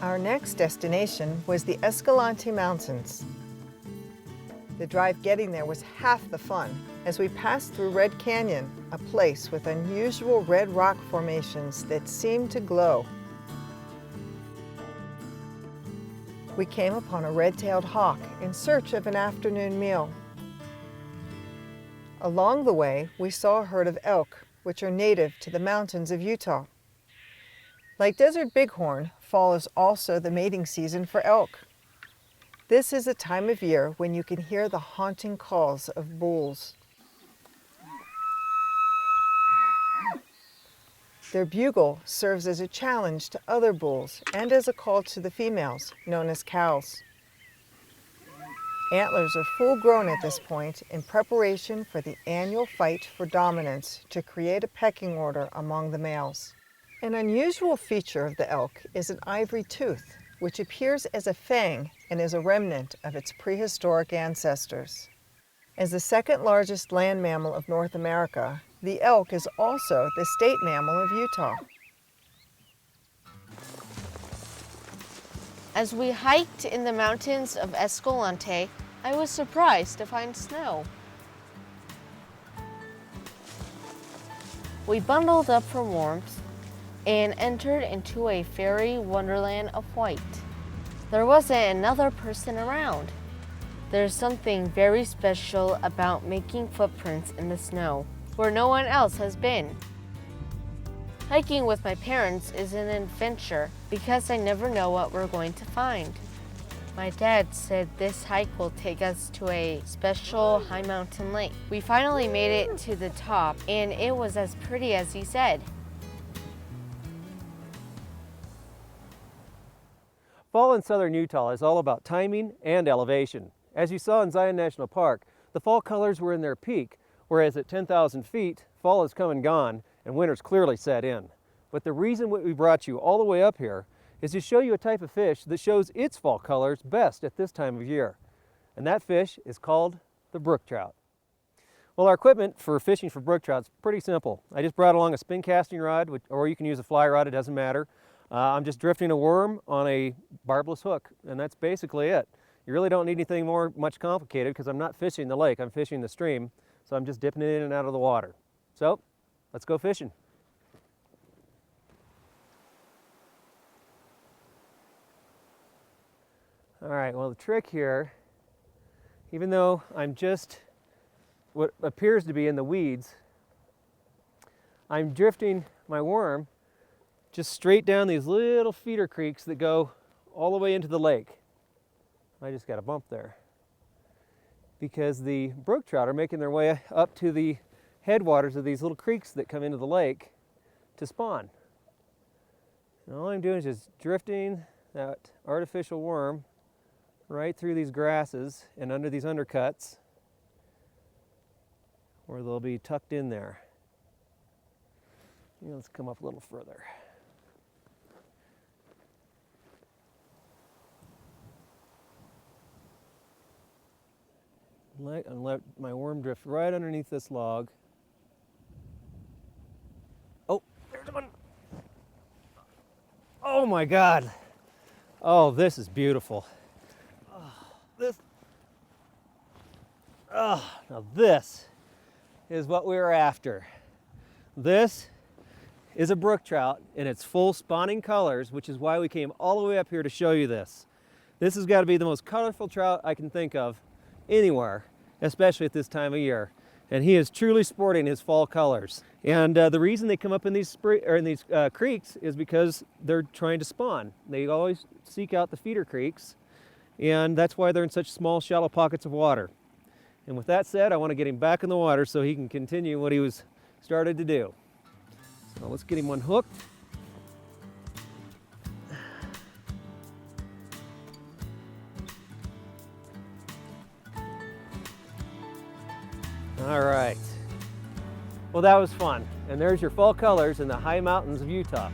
Our next destination was the Escalante Mountains. The drive getting there was half the fun as we passed through Red Canyon, a place with unusual red rock formations that seemed to glow. We came upon a red-tailed hawk in search of an afternoon meal. Along the way, we saw a herd of elk, which are native to the mountains of Utah. Like desert bighorn, fall is also the mating season for elk. This is a time of year when you can hear the haunting calls of bulls. Their bugle serves as a challenge to other bulls and as a call to the females, known as cows. Antlers are full grown at this point in preparation for the annual fight for dominance to create a pecking order among the males. An unusual feature of the elk is an ivory tooth, which appears as a fang and is a remnant of its prehistoric ancestors. As the second largest land mammal of North America, the elk is also the state mammal of Utah. As we hiked in the mountains of Escalante, I was surprised to find snow. We bundled up for warmth and entered into a fairy wonderland of white. There wasn't another person around. There's something very special about making footprints in the snow where no one else has been. Hiking with my parents is an adventure because I never know what we're going to find. My dad said this hike will take us to a special high mountain lake. We finally made it to the top and it was as pretty as he said. Fall in southern Utah is all about timing and elevation. As you saw in Zion National Park, the fall colors were in their peak, whereas at 10,000 feet, fall has come and gone and winter's clearly set in. But the reason we brought you all the way up here is to show you a type of fish that shows its fall colors best at this time of year. And that fish is called the brook trout. Well, our equipment for fishing for brook trout is pretty simple. I just brought along a spin casting rod, or you can use a fly rod, it doesn't matter. I'm just drifting a worm on a barbless hook, and that's basically it. You really don't need anything much complicated because I'm not fishing the lake, I'm fishing the stream, so I'm just dipping it in and out of the water. So, let's go fishing. All right, well the trick here, even though I'm just what appears to be in the weeds, I'm drifting my worm just straight down these little feeder creeks that go all the way into the lake. I just got a bump there. Because the brook trout are making their way up to the headwaters of these little creeks that come into the lake to spawn. And all I'm doing is just drifting that artificial worm right through these grasses and under these undercuts where they'll be tucked in there. Let's come up a little further. And let my worm drift right underneath this log. Oh, there's one. Oh my God. Oh, this is beautiful. Now this is what we were after. This is a brook trout in its full spawning colors, which is why we came all the way up here to show you this. This has got to be the most colorful trout I can think of anywhere, especially at this time of year. And he is truly sporting his fall colors. And the reason they come up in these creeks is because they're trying to spawn. They always seek out the feeder creeks, and that's why they're in such small, shallow pockets of water. And with that said, I want to get him back in the water so he can continue what he was started to do. So let's get him unhooked. All right. Well, that was fun. And there's your fall colors in the high mountains of Utah.